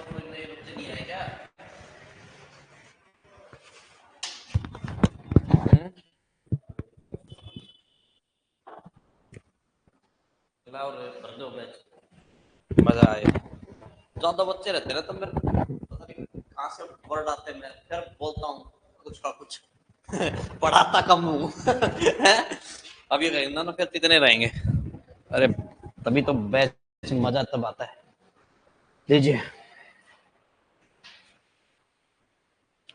कोई नए बच्चे नहीं आए क्या? चलाओ रे, भर दो बैच, मजा आए। ज्यादा बच्चे रहते ना तो मेरे पता नहीं कहाँ से वर्ड आते हैं, मैं फिर बोलता हूँ कुछ का कुछ। पढ़ाता कम हूँ। अब ये कहेंगे ना, फिर कितने रहेंगे? अरे तभी तो बैच मजा तब आता है। लीजिए,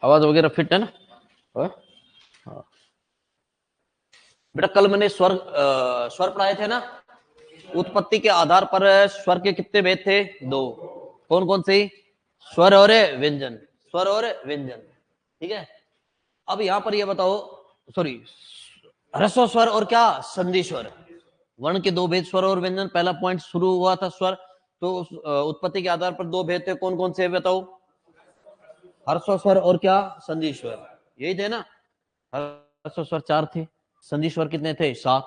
आवाज वगैरह फिट है ना? हाँ? हाँ। बेटा कल मैंने स्वर पढ़ाए थे ना। उत्पत्ति के आधार पर स्वर के कितने भेद थे? दो। कौन कौन से? स्वर और व्यंजन। स्वर और व्यंजन, ठीक है। अब यहां पर ये बताओ, सॉरी, ह्रस्व स्वर और क्या? संधि स्वर। वर्ण के दो भेद, स्वर और व्यंजन। पहला पॉइंट शुरू हुआ था स्वर, तो उत्पत्ति के आधार पर दो भेद थे। कौन कौन से बताओ? ह्रस्व स्वर और क्या? संधि स्वर। यही थे ना? ह्रस्व स्वर 4 थे, संधि स्वर कितने थे? 7।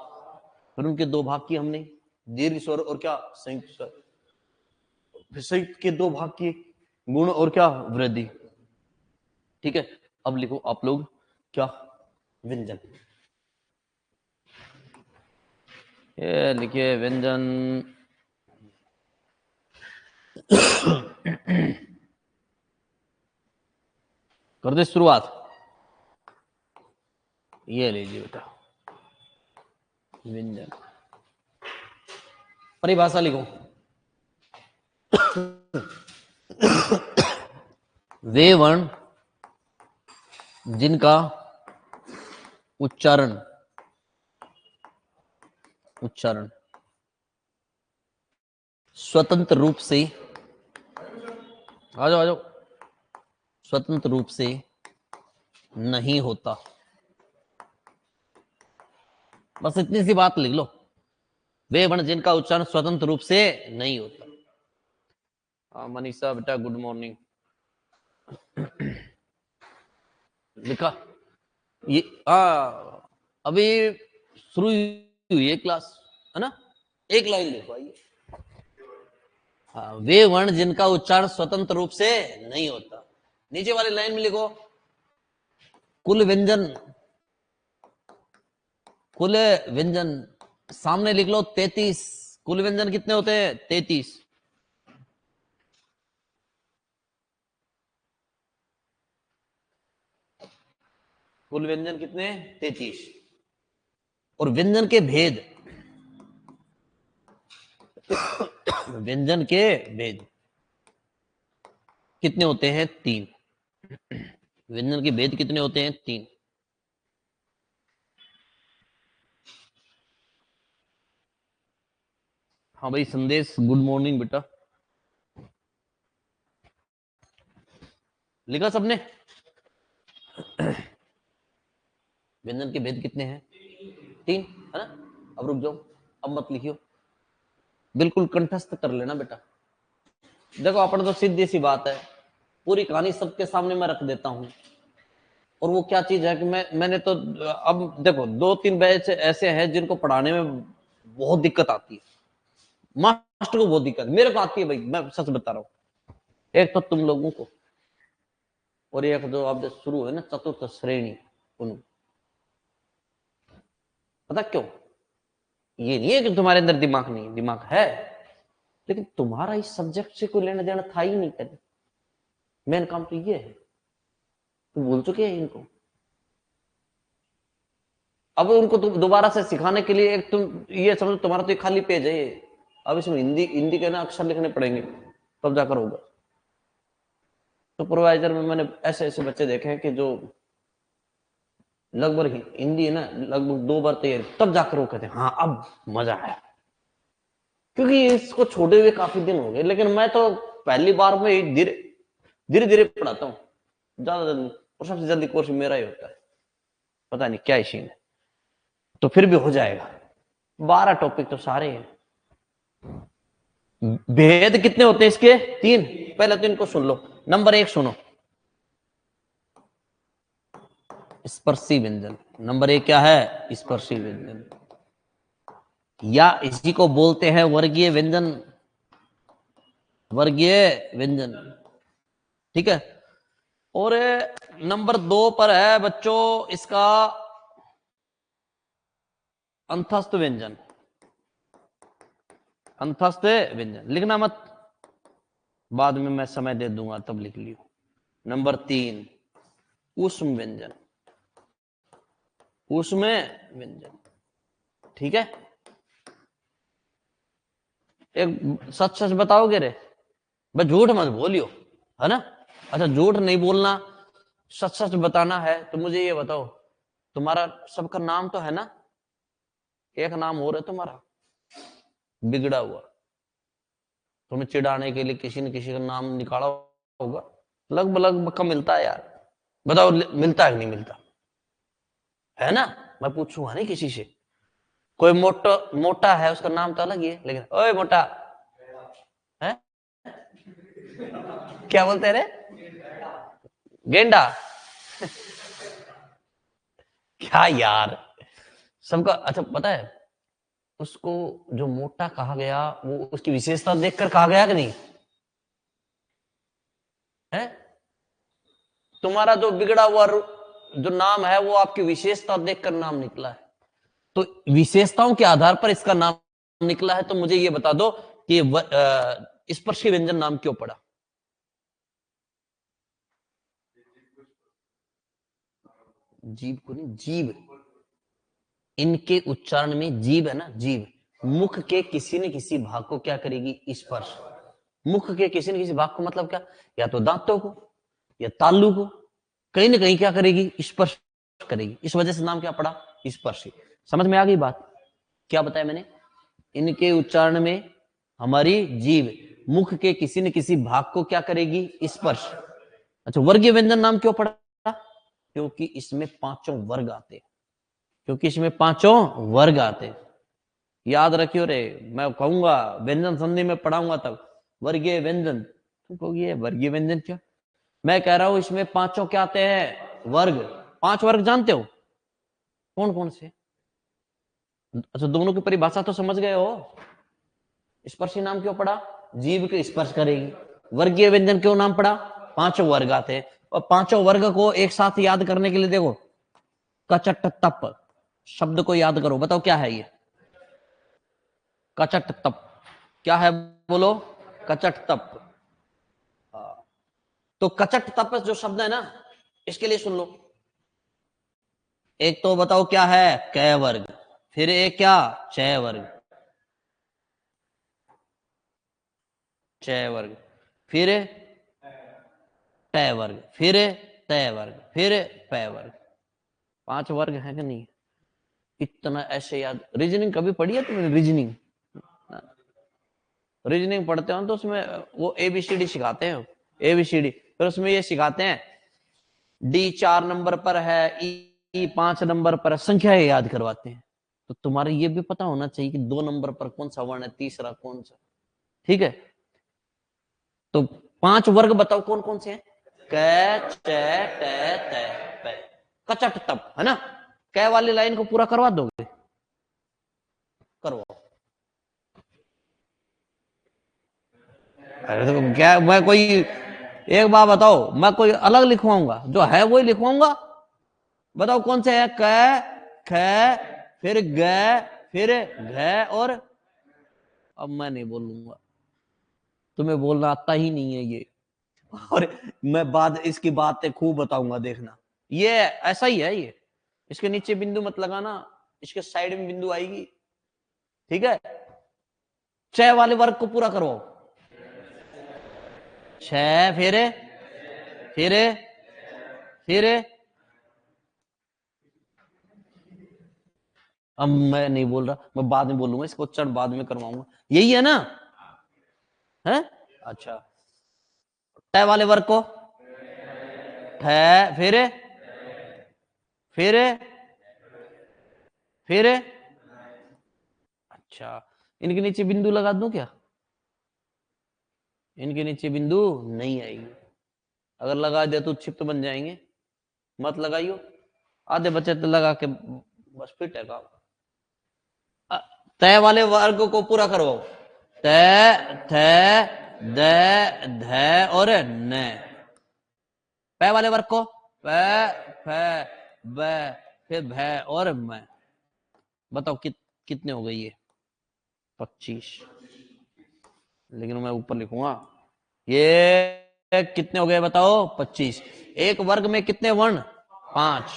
फिर उनके दो भाग किए हमने, दीर्घ स्वर और क्या? संयुक्त स्वर। फिर संयुक्त के दो भाग किए, गुण और क्या? वृद्धि। ठीक है, अब लिखो आप लोग क्या? व्यंजन। ये लिखिए व्यंजन। कर दे शुरुआत। ये लीजिए बेटा, व्यंजन। परिभाषा लिखो। वे वर्ण जिनका उच्चारण उच्चारण स्वतंत्र रूप से, आ जाओ, स्वतंत्र रूप से नहीं होता। बस इतनी सी बात लिख लो। वे वर्ण जिनका उच्चारण स्वतंत्र रूप से नहीं होता। मनीषा बेटा गुड मॉर्निंग। लिखा ये? अभी शुरू हुई है क्लास, है ना? एक लाइन लिखो, आइए। वे वर्ण जिनका उच्चारण स्वतंत्र रूप से नहीं होता। नीचे वाली लाइन में लिखो कुल व्यंजन। कुल व्यंजन सामने लिख लो 33। कुल व्यंजन कितने होते हैं? 33। कुल व्यंजन कितने? 33। और व्यंजन के भेद, व्यंजन के भेद कितने होते हैं? 3। व्यंजन के भेद कितने होते हैं? 3। हाँ भाई संदेश गुड मॉर्निंग बेटा। लिखा सबने? व्यंजन के भेद कितने हैं? 3, है ना? अब रुक जाओ, अब मत लिखियो, बिल्कुल कंठस्थ कर लेना बेटा। देखो अपन तो सीधी सी बात है, पूरी कहानी सबके सामने मैं रख देता हूं। और वो क्या चीज है कि मैंने तो, अब देखो 2-3 बैच ऐसे हैं जिनको पढ़ाने में बहुत दिक्कत आती है। मास्टर को बहुत दिक्कत, मेरे को आती है भाई, मैं सच बता रहा हूँ। एक तो तुम लोगों को, और एक जो अब शुरू है ना चतुर्थ श्रेणी, उन, पता क्यों? ये नहीं है कि तुम्हारे अंदर दिमाग नहीं, दिमाग है, लेकिन तुम्हारा इस सब्जेक्ट से कोई लेना देना था ही नहीं कभी। मेन काम तो ये है, तुम भूल चुके हैं इनको। अब उनको तुम दोबारा से सिखाने के लिए, एक तुम ये समझो तुम्हारा तो एक खाली पेज है ये, अब इसमें हिंदी हिंदी के ना अक्षर लिखने पड़ेंगे, तब जाकर होगा। सुपरवाइजर में मैंने ऐसे ऐसे बच्चे देखे हैं कि जो लगभग हिंदी है ना, लगभग 2 बार तैयारी, तब जाकर वो कहते हैं हाँ अब मजा आया। क्योंकि इसको छोड़े हुए काफी दिन हो गए, लेकिन मैं तो पहली बार में धीरे धीरे धीरे पढ़ाता हूँ, ज्यादा जल्दी, और सबसे जल्दी कोर्स मेरा ही होता है। पता नहीं क्या इश्यू है, तो फिर भी हो जाएगा। 12 टॉपिक तो सारे हैं। भेद कितने होते हैं इसके? 3। पहले तो इनको सुन लो। नंबर 1 सुनो, स्पर्शी व्यंजन। नंबर 1 क्या है? स्पर्शी व्यंजन, या इसी को बोलते हैं वर्गीय व्यंजन। वर्गीय व्यंजन ठीक है। और नंबर 2 पर है बच्चों इसका अंतस्थ व्यंजन। अंतस्थ व्यंजन लिखना मत, बाद में मैं समय दे दूंगा तब लिख लियो। नंबर 3 ऊष्म व्यंजन। ऊष्म व्यंजन, ठीक है। एक सच सच बताओगे रे, बस झूठ मत बोलियो, है ना। अच्छा झूठ नहीं बोलना, सच सच बताना है। तो मुझे ये बताओ, तुम्हारा सबका नाम तो है ना, एक नाम और है तुम्हारा बिगड़ा हुआ। तुम्हें चिढ़ाने के लिए किसी न किसी का नाम निकाला होगा, लगभग लगभग का मिलता है यार। बताओ मिलता है कि नहीं मिलता, है ना। मैं पूछूंगा नहीं किसी से। कोई मोटा मोटा है, उसका नाम तो अलग ही है, लेकिन ओए मोटा है, क्या बोलते हैं रे, गेंडा। क्या यार, सबका अच्छा पता है। उसको जो मोटा कहा गया वो उसकी विशेषता देखकर कहा गया कि नहीं है। तुम्हारा जो बिगड़ा हुआ जो नाम है वो आपकी विशेषता देखकर नाम निकला है। तो विशेषताओं के आधार पर इसका नाम निकला है। तो मुझे ये बता दो कि स्पर्शी व्यंजन नाम क्यों पड़ा। जीव को नहीं, जीव, इनके उच्चारण में जीव है ना, जीव मुख के किसी न किसी भाग को क्या करेगी, स्पर्श। मुख के किसी न किसी भाग को मतलब क्या, या तो दांतों को या तालू को, कहीं ना कहीं क्या करेगी, स्पर्श करेगी। इस वजह से नाम क्या पड़ा, स्पर्शी। समझ में आ गई बात, क्या बताया मैंने। इनके उच्चारण में हमारी जीव मुख के किसी न किसी भाग को क्या करेगी, स्पर्श। अच्छा वर्गीय व्यंजन नाम क्यों पड़ा, क्योंकि इसमें पांचों वर्ग आते, क्योंकि इसमें पांचों वर्ग आते। याद रखियो रे, मैं कहूंगा व्यंजन संधि में पढ़ाऊंगा तब वर्गीय व्यंजन, तुम कहोगे वर्गीय व्यंजन क्या। मैं कह रहा हूं इसमें पांचों क्या आते हैं, वर्ग। 5 वर्ग जानते हो कौन कौन से। अच्छा दोनों की परिभाषा तो समझ गए हो। स्पर्शी नाम क्यों पड़ा, जीव के स्पर्श करेगी। वर्गीय व्यंजन क्यों नाम पड़ा, पांचों वर्ग आते हैं। और पांचों वर्ग को एक साथ याद करने के लिए देखो, कचट तप शब्द को याद करो, बताओ क्या है ये, कचट तप क्या है, बोलो, कचट तप। तो कचट तप जो शब्द है ना, इसके लिए सुन लो। एक तो बताओ क्या है, कै वर्ग, फिर एक क्या, चय वर्ग, चय वर्ग, फिर टय वर्ग, फिर तय वर्ग, फिर पय वर्ग। 5 वर्ग है कि नहीं। इतना ऐसे याद, रीजनिंग कभी पढ़ी है तुमने, रीजनिंग। रीजनिंग पढ़ते हो तो उसमें वो एबीसीडी सिखाते हैं, एबीसीडी, फिर उसमें ये सिखाते हैं डी 4 नंबर पर है, ई 5 नंबर पर है, संख्या याद करवाते हैं। तो तुम्हारे ये भी पता होना चाहिए कि 2 नंबर पर कौन सा वर्ण है, तीसरा कौन सा, ठीक है। तो 5 वर्ग बताओ कौन कौन से हैं, क च ट त प, कचट तप, है ना। कै वाली लाइन को पूरा करवा दोगे, करवाओ। अरे तो क्या मैं कोई, एक बात बताओ, मैं कोई अलग लिखवाऊंगा, जो है वही लिखवाऊंगा। बताओ कौन से है, क ख फिर ग फिर घ और, अब मैं नहीं बोलूंगा, तुम्हें बोलना आता ही नहीं है ये। और मैं बाद इसकी बातें खूब बताऊंगा, देखना। ये ऐसा ही है ये, इसके नीचे बिंदु मत लगाना, इसके साइड में बिंदु आएगी, ठीक है। छह वाले वर्ग को पूरा करो, छह फिर फिर, अब मैं नहीं बोल रहा, मैं बाद में बोलूंगा, इसको उच्चारण बाद में करवाऊंगा, यही है ना, है। अच्छा टय वाले वर्ग को ठ, फिर फिर, अच्छा इनके नीचे बिंदु लगा दूं क्या, इनके नीचे बिंदु नहीं आएगी, अगर लगा दिया तो क्षिप्त बन जाएंगे, मत लगाइयो। आधे बच्चे तो लगा के बस फिट है काम। तय वाले वर्ग को पूरा करो, त थ द ध और न, पै वाले वर्ग को पै फै बै फिर भै और मैं। बताओ कितने हो गए ये? 25। लेकिन मैं ऊपर लिखूंगा ये कितने हो गए बताओ? 25। एक वर्ग में कितने वर्ण? 5।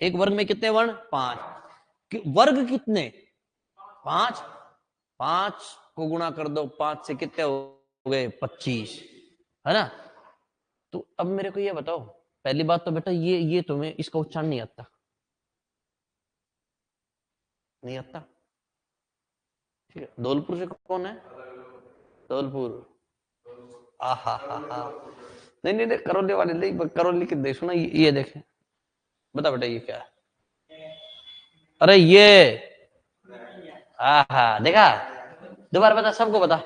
एक वर्ग में कितने वर्ण? 5। वर्ग कितने? 5। 5 को गुणा कर दो 5 से, कितने हो गए? 25, है ना? तो अब मेरे को ये बताओ, पहली बात तो बेटा ये तुम्हें इसका उच्चारण नहीं आता, नहीं आता? ठीक है। धौलपुर से कौन है? धौलपुर। आहा हा हा। नहीं नहीं नहीं, करौली वाले नहीं, करौली की देख सुना, ये देखे। बता बेटा ये क्या है? अरे ये, आहा देखा? दोबारा बता, सबको बता।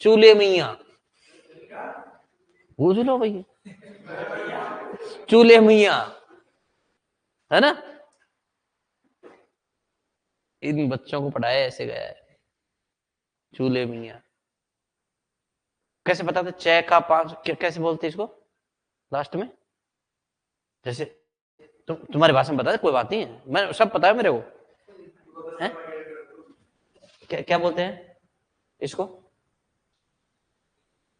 चूल्हे मियाँ। पूछ लो भैया, चूल्हे मियाँ, है ना? इन बच्चों को पढ़ाया ऐसे गया है, चूल्हे मियाँ। कैसे बताते? च का 5 कैसे बोलते इसको लास्ट में? जैसे तुम्हारी भाषा में बता दे, कोई बात नहीं है, मैं सब पता है मेरे को। है क्या क्या बोलते हैं इसको?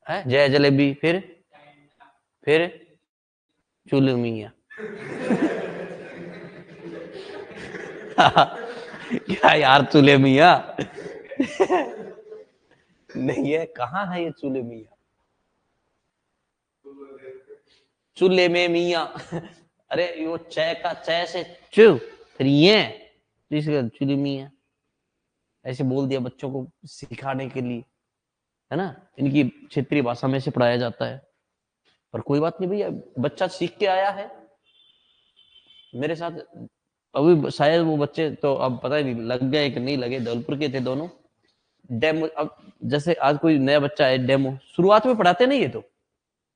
है जय जलेबी, फिर चूल्हे मियाँ। क्या यार चूल्हे मियाँ? नहीं है, कहाँ है ये चूल्हे मियाँ? चूल्हे में मियाँ। अरे वो च का च से चू, फिर ये चूल्हे मियाँ ऐसे बोल दिया बच्चों को सिखाने के लिए, है ना? इनकी क्षेत्रीय भाषा में से पढ़ाया जाता है। पर कोई बात नहीं भैया, बच्चा सीख के आया है मेरे साथ। अभी शायद वो बच्चे तो अब पता नहीं लग गए कि नहीं लगे, धौलपुर के थे दोनों। डेमो, अब जैसे आज कोई नया बच्चा है, डेमो शुरुआत में पढ़ाते नहीं, ये तो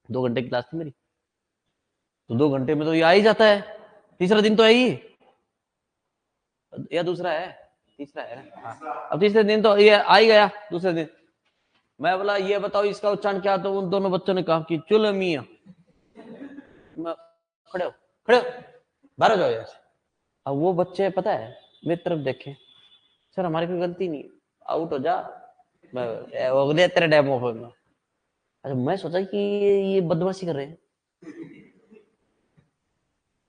2 घंटे की क्लास थी मेरी, तो 2 घंटे में तो ये आ ही जाता है। तीसरा दिन तो है ही, या दूसरा है? तीसरा है। हाँ। अब तीसरे दिन तो ये आ ही गया। दूसरे दिन मैं बोला ये बताओ इसका उच्चारण क्या? तो उन दोनों बच्चों ने कहा कि चुल मियाँ। खड़े हो, खड़े हो, बाहर जाओ यार। अब वो बच्चे पता है मेरी तरफ देखे, सर हमारी कोई गलती नहीं, आउट हो जा, मैं तेरे डेमो में। अच्छा, मैं सोचा कि ये बदमाशी कर रहे हैं।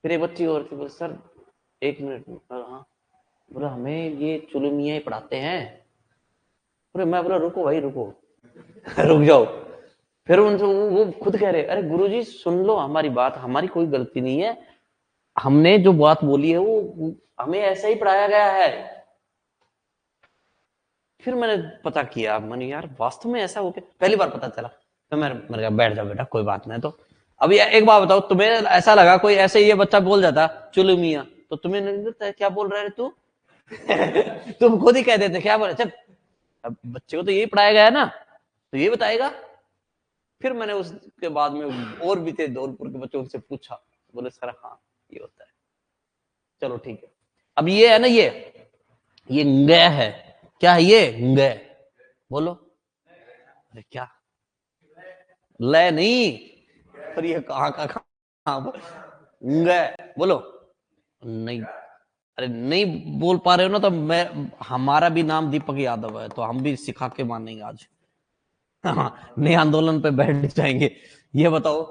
फिर एक बच्ची और थी, बोले सर 1 मिनट। हाँ, बोला हमें ये चुलमिया ही पढ़ाते हैं। अरे मैं बोला रुको भाई रुको। रुक जाओ। फिर उनसे वो खुद कह रहे, अरे गुरुजी सुन लो हमारी बात, हमारी कोई गलती नहीं है, हमने जो बात बोली है वो हमें ऐसा ही पढ़ाया गया है। फिर मैंने पता किया, मैंने यार वास्तव में ऐसा हो गया, पहली बार पता चला। तो मैंने कहा बैठ जाओ बेटा, कोई बात नहीं। तो अभी एक बात बताओ, तुम्हें ऐसा लगा कोई ऐसे ये बच्चा बोल जाता चुलू मियाँ, तो तुम्हें नहीं लगता क्या बोल रहा है तू? तुम खुद ही कह देते क्या बोले, चल अब बच्चे को तो यही पढ़ाया गया है ना, तो ये बताएगा। फिर मैंने उसके बाद में और भी थे धौलपुर के बच्चों से पूछा, बोले सर हाँ ये होता है। चलो ठीक है। अब ये है ना, ये ंग है, क्या है ये? ंग। बोलो, अरे क्या? ले नहीं, पर ये कहाँ का कहाँ? ंग बोलो। नहीं, अरे नहीं बोल पा रहे हो ना, तो मैं, हमारा भी नाम दीपक यादव है, तो हम भी सिखा के मानेंगे आज। हाँ, नए आंदोलन पे बैठ जाएंगे। ये बताओ,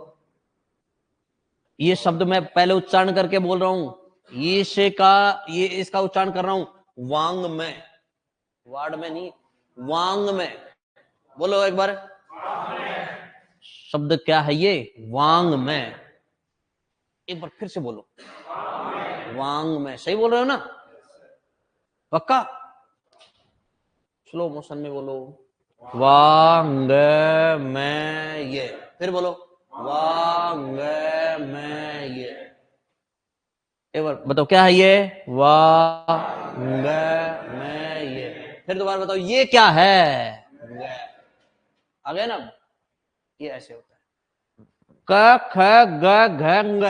ये शब्द मैं पहले उच्चारण करके बोल रहा हूं, ये से का ये इसका उच्चारण कर रहा हूं वांग में, वार्ड में नहीं, वांग में। बोलो एक बार, शब्द क्या है ये? वांग में। एक बार फिर से बोलो, वांग में। सही बोल रहे हो ना? पक्का? स्लो मोशन में बोलो, वांग में ये। फिर बोलो, वांग में ये। एक बार बताओ क्या है ये? वांग में ये। फिर दोबारा बताओ ये क्या है? आ गया ना? ये ऐसे होता है, क ख ग घ ंग।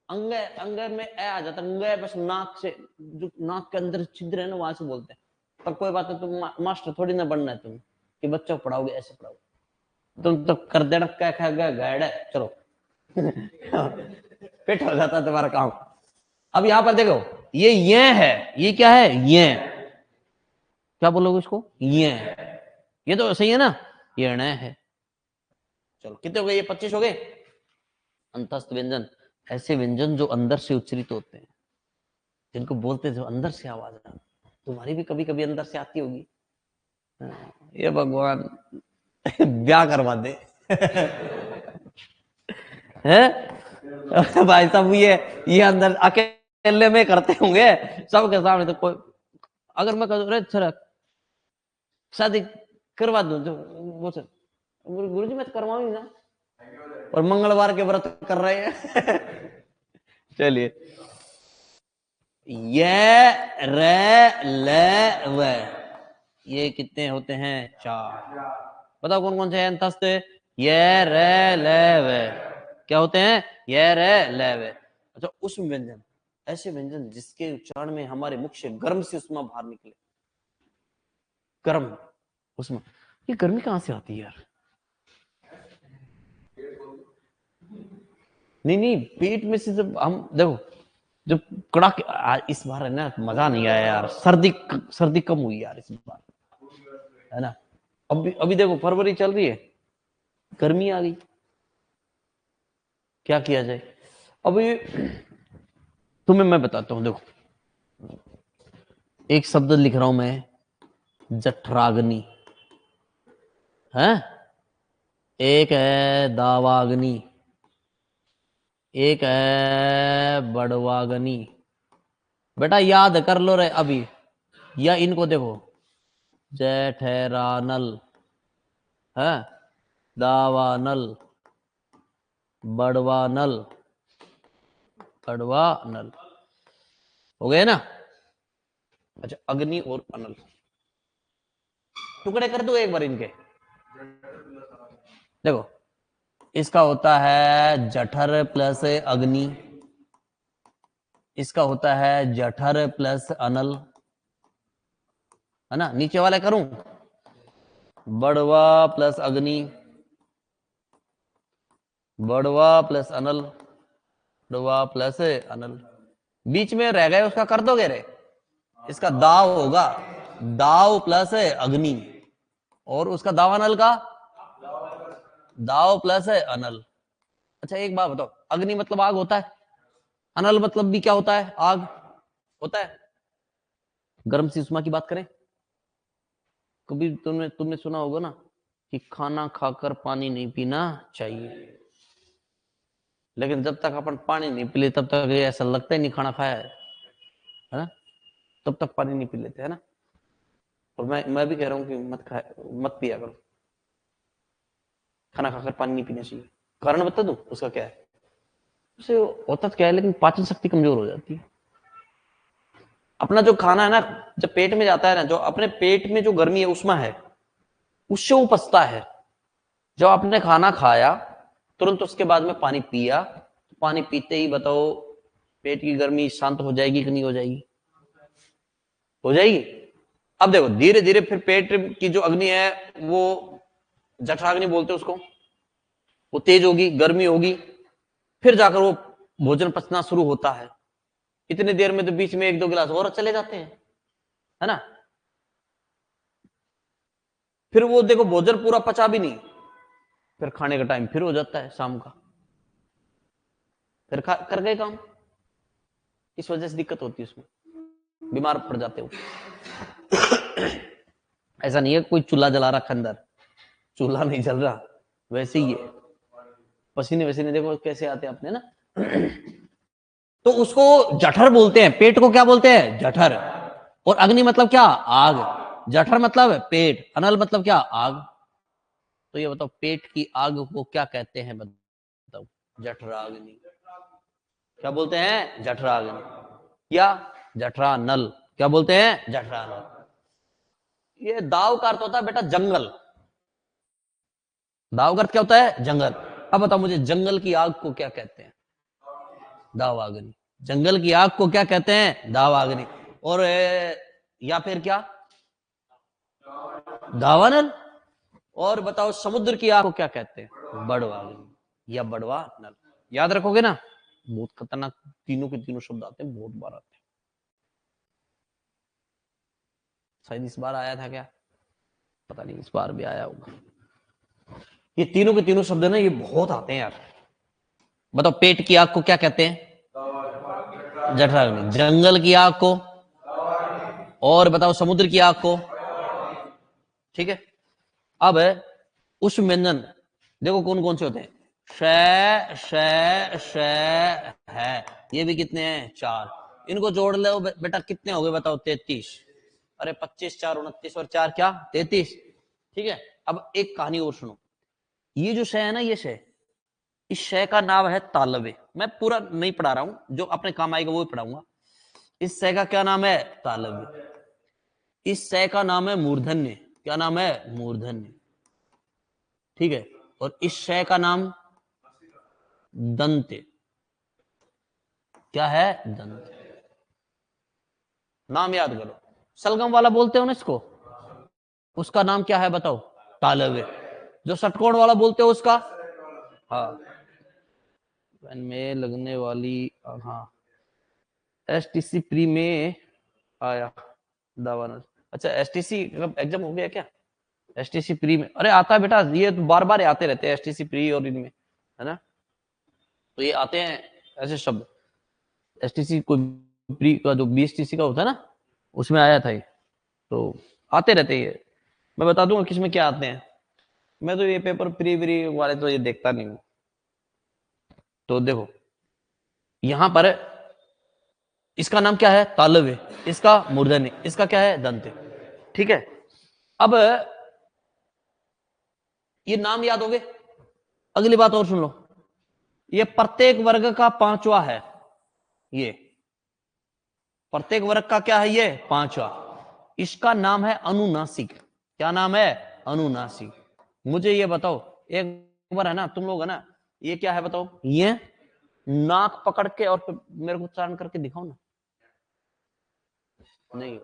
अंग, अंग में ए आ जाता, अंग बस नाक से, जो नाक के अंदर छिद्र है ना वहां से बोलते हैं। तब कोई बात है, तुम मास्टर थोड़ी ना बनना है तुम कि बच्चों को पढ़ाओगे ऐसे पढ़ाओगे। तुम तो कर देना क्या खा गया गाइड है, चलो फिट हो जाता तुम्हारा काम। अब यहां पर देखो, ये है, ये क्या है, ये क्या बोलोगे इसको, ये तो सही है ना, ये न है। चलो कितने हो गए, ये 25 हो गए। अंतस्थ व्यंजन, ऐसे व्यंजन जो अंदर से उच्चरित होते हैं, जिनको बोलते थे अंदर से आवाज आती, तुम्हारी भी कभी कभी अंदर से आती होगी। ये भगवान ब्याह करवा दे है भाई साहब, ये अंदर अकेले में करते होंगे सबके सामने, तो कोई अगर मैं कहूँ अरे सर शादी करवा दूं तो वो सर गुरु जी मैं तो करवाऊंगी ना, और मंगलवार के व्रत कर रहे हैं चलिए, ये रे ले व, ये कितने होते हैं, 4। बताओ कौन कौन से हैं अंतस्थ, ये रे ले व क्या होते हैं, ये रे ले व। अच्छा, उष्म व्यंजन, ऐसे व्यंजन जिसके उच्चारण में हमारे मुख से गर्म से उष्मा बाहर निकले, गर्म उष्मा। ये गर्मी कहां से आती है यार, नहीं नहीं पेट में से जब हम देखो, जब कड़ाके, इस बार है ना मजा नहीं आया यार, सर्दी कम हुई यार इस बार, है ना। अभी देखो फरवरी चल रही है, गर्मी आ गई, क्या किया जाए। अभी तुम्हें मैं बताता हूं, देखो एक शब्द लिख रहा हूं मैं, जठराग्नि है, एक है दावाग्नि, एक है बड़वाग्नि। बेटा याद कर लो रे अभी, या इनको देखो, जेठरानल है, दावानल, बड़वानल, बड़वानल, हो गए ना। अच्छा, अग्नि और अनल, टुकड़े कर दो एक बार इनके, देखो इसका होता है जठर प्लस अग्नि, इसका होता है जठर प्लस अनल, है ना। नीचे वाले करूं, बड़वा प्लस अग्नि, बड़वा प्लस अनल, बड़वा प्लस अनल, बीच में रह गए उसका कर दोगे रे, इसका दाव होगा, दाव प्लस अग्नि, और उसका दावानल का दाव प्लस अनल। अच्छा एक बात बताओ, अग्नि मतलब आग होता है, अनल मतलब भी क्या होता है, आग होता है। गर्म सी उष्मा की बात करें, कभी तुमने तुमने सुना होगा ना कि खाना खाकर पानी नहीं पीना चाहिए, लेकिन जब तक अपन पानी नहीं पी ले तब तक ये ऐसा लगता ही नहीं खाना खाया है ना, तब तक पानी नहीं पी लेते, है ना। और मैं भी कह रहा हूं कि मत पिया करो, खाना खाकर पानी नहीं पीना चाहिए। कारण बता दूं उसका क्या है, उसे होता तो क्या है, लेकिन पाचन शक्ति कमजोर हो जाती है। अपना जो खाना है ना, जब पेट में जाता है ना, जो अपने पेट में जो गर्मी है उष्मा है, उससे वो पचता है। जब आपने खाना खाया तुरंत उसके बाद में पानी पिया, पानी पीते ही बताओ पेट की गर्मी शांत हो जाएगी कि नहीं हो जाएगी, हो जाएगी। अब देखो धीरे धीरे फिर पेट की जो अग्नि है वो जठराग्नि बोलते हैं उसको, वो तेज होगी, गर्मी होगी, फिर जाकर वो भोजन पचना शुरू होता है। इतनी देर में तो बीच में 1-2 गिलास और चले जाते हैं, है ना। फिर वो देखो भोजन पूरा पचा भी नहीं, फिर खाने का टाइम फिर हो जाता है शाम का, फिर कर गए काम। इस वजह से दिक्कत होती है, उसमें बीमार पड़ जाते हो। ऐसा नहीं है कोई चूल्हा जला रखा अंदर, चूल्हा नहीं जल रहा, वैसे ही है, पसीने वसीने देखो कैसे आते हैं अपने ना। तो उसको जठर बोलते हैं, पेट को क्या बोलते हैं, जठर। और अग्नि मतलब क्या, आग। जठर मतलब पेट, अनल मतलब क्या, आग। तो ये बताओ पेट की आग को क्या कहते हैं, बताओ, जठराग्नि। क्या बोलते हैं, जठराग्नि, या जठरानल, क्या बोलते हैं, जठरानल। ये दाव का अर्थ होता है बेटा जंगल, दाव का अर्थ क्या होता है, जंगल। अब बताओ मुझे जंगल की आग को क्या कहते हैं, दावाग्नि। जंगल की आग को क्या कहते हैं, दावाग्नि। और या फिर क्या, दावानल। और बताओ समुद्र की आग को क्या कहते हैं? बड़वागनी या बड़वा नल। याद रखोगे ना, बहुत खतरनाक तीनों के तीनों शब्द आते हैं, बहुत बार आते हैं। शायद इस बार आया था क्या, पता नहीं, इस बार भी आया होगा। ये तीनों के तीनों शब्द ना ये बहुत आते हैं यार। बताओ पेट की आग को क्या कहते हैं? जठराग्नि। जंगल की आग को? और बताओ समुद्र की आग को? ठीक है। अब उष्ण व्यंजन देखो कौन कौन से होते हैं। है, ये भी कितने हैं? 4। इनको जोड़ लो बेटा, कितने हो गए बताओ? 33। अरे 25 4 29 और 4 क्या? 33। ठीक है। अब एक कहानी और सुनो। ये जो शय है ना, ये शय, इस शय का नाम है तालव्य। मैं पूरा नहीं पढ़ा रहा हूं, जो अपने काम आएगा वो ही पढ़ाऊंगा। इस शय का क्या नाम है? तालव्य। इस शय का नाम है मूर्धन्य। क्या नाम है? मूर्धन्य। ठीक है। और इस शय का नाम दंत्य। क्या है? दंत्य। नाम याद करो। सलगम वाला बोलते हो ना इसको, उसका नाम क्या है बताओ? तालव्य। जो षटकोण वाला बोलते हो उसका? हाँ, में लगने वाली। हाँ, एसटीसी प्री में आया दावानल। अच्छा, एसटीसी एग्जाम हो गया क्या? एसटीसी प्री में, अरे आता है बेटा, ये तो बार बार आते रहते हैं एसटीसी प्री और इनमें, है ना। तो ये आते हैं ऐसे शब्द। एसटीसी कोई प्री का जो बीएसटीसी का होता है ना, उसमें आया था ये। तो आते रहते हैं ये। मैं बता दूंगा किसमें क्या आते हैं। मैं तो ये पेपर प्री व्री वाले तो ये देखता नहीं हूँ। तो देखो यहां पर इसका नाम क्या है? तालव्य। इसका मूर्धन्य। इसका क्या है? दंत्य। ठीक है। अब ये नाम याद हो गए। अगली बात और सुन लो। ये प्रत्येक वर्ग का पांचवा है। ये प्रत्येक वर्ग का क्या है? ये पांचवा। इसका नाम है अनुनासिक। क्या नाम है? अनुनासिक। मुझे ये बताओ, एक बार है ना, तुम लोग है ना, ये क्या है बताओ? ये नाक पकड़ के और फिर मेरे को उच्चारण करके दिखाओ ना। नहीं,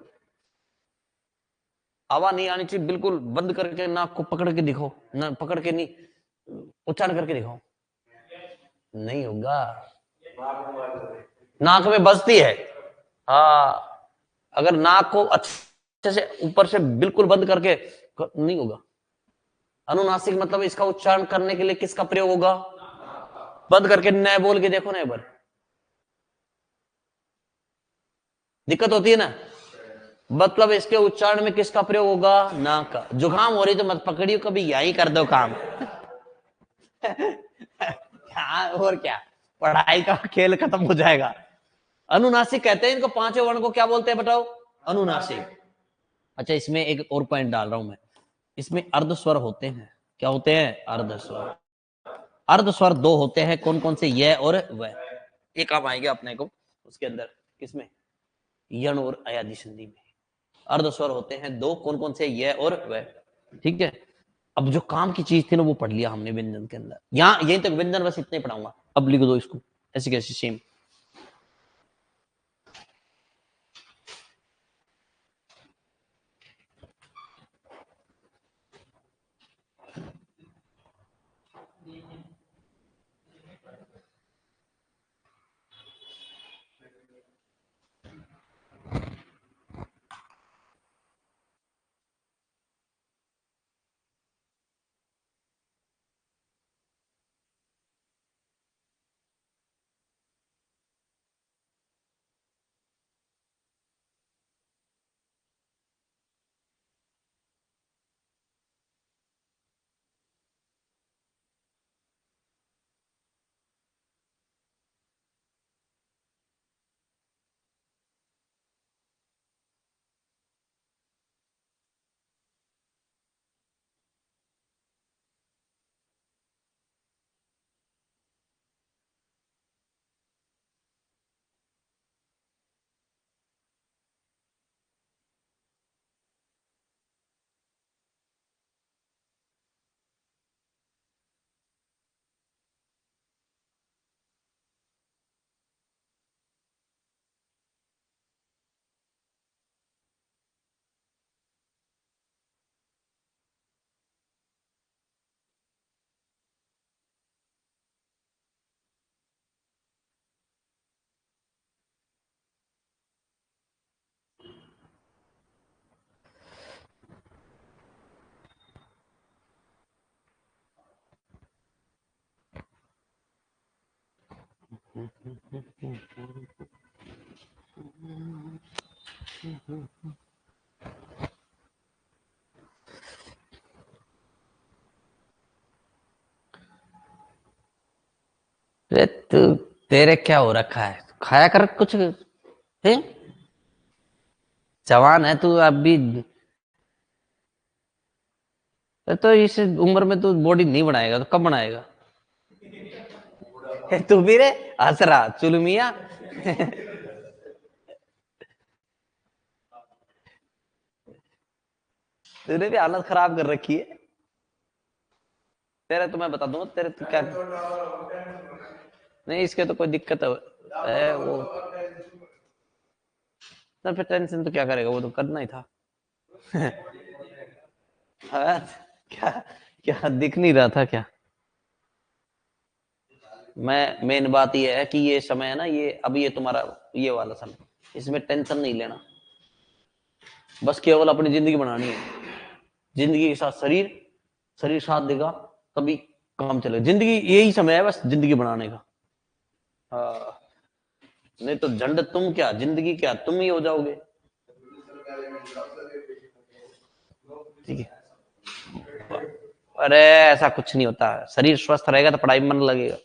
आवाज नहीं आनी चाहिए, बिल्कुल बंद करके नाक को पकड़ के दिखाओ ना, पकड़ के नहीं, उच्चारण करके दिखाओ। नहीं होगा, नाक में बजती है। हाँ, अगर नाक को अच्छे से ऊपर से बिल्कुल बंद करके नहीं होगा। अनुनासिक मतलब इसका उच्चारण करने के लिए किसका प्रयोग होगा? बंद करके न बोल के देखो ना एक बार। दिक्कत होती है ना। मतलब इसके उच्चारण में किसका प्रयोग होगा? नाक का। जुकाम हो रही तो मत पकड़ियो, कभी यही कर दो काम। हाँ, और क्या, पढ़ाई का खेल खत्म हो जाएगा। अनुनासिक कहते हैं इनको। पांचों वर्ण को क्या बोलते हैं बताओ? अनुनासिक। अच्छा, इसमें एक और पॉइंट डाल रहा हूं मैं। इसमें अर्ध स्वर होते हैं। क्या होते हैं? अर्ध स्वर। अर्ध स्वर दो होते हैं, कौन कौन से? ये और वह। ये काम आएंगे अपने को उसके अंदर। किसमें? यण और अयादि संधि में अर्ध स्वर होते हैं दो, कौन कौन से? ये और वह। ठीक है। अब जो काम की चीज थी ना वो पढ़ लिया हमने व्यंजन के अंदर। यहाँ यहीं तक व्यंजन बस इतने पढ़ाऊंगा। अब लिख दो इसको ऐसे कैसे सेम। अरे तू, तेरे क्या हो रखा है, खाया कर कुछ है। जवान है तू अभी, तो इस उम्र में तू बॉडी नहीं बनाएगा तो कब बनाएगा। तू भी रे हंस रहा चुलमिया। तूने भी हालत खराब कर रखी है। तेरे तो मैं बता दूंगा, तेरे तो क्या नहीं, इसके तो कोई दिक्कत है वो। तो फिर टेंशन तो क्या करेगा, वो तो करना ही था। हाँ, क्या क्या दिख नहीं रहा था क्या। मैं मेन बात ये है कि ये समय है ना, ये अभी ये तुम्हारा ये वाला समय, इसमें टेंशन नहीं लेना, बस केवल अपनी जिंदगी बनानी है। जिंदगी के साथ शरीर, शरीर साथ देगा तभी काम चलेगा। जिंदगी यही समय है बस जिंदगी बनाने का। हाँ, नहीं तो झंड तुम क्या, जिंदगी क्या तुम ही हो जाओगे। ठीक है। अरे ऐसा कुछ नहीं होता, शरीर स्वस्थ रहेगा तो पढ़ाई में मन लगेगा।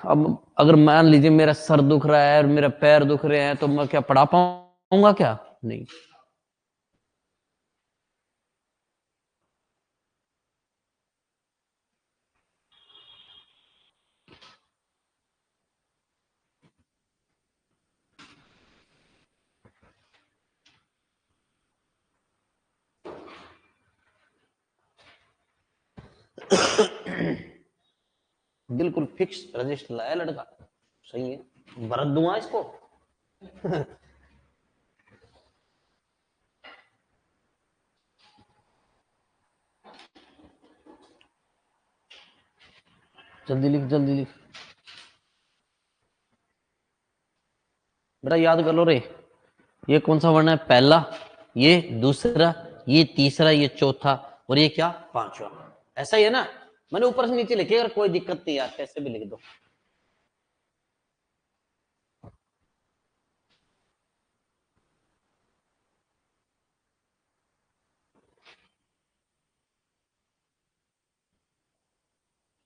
अब अगर मान लीजिए मेरा सर दुख रहा है और मेरा पैर दुख रहे हैं, तो मैं क्या पढ़ा पाऊंगा क्या, नहीं। बिल्कुल फिक्स रजिस्टर लाया लड़का, सही है, भरत दूंगा इसको। जल्दी लिख जल्दी लिख। बेटा याद कर लो रे, ये कौन सा वर्ण है, पहला, ये दूसरा, ये तीसरा, ये चौथा, और ये क्या पांचवा। ऐसा ही है ना, मैंने ऊपर से नीचे लिखे, अगर कोई दिक्कत नहीं यार कैसे भी लिख दो।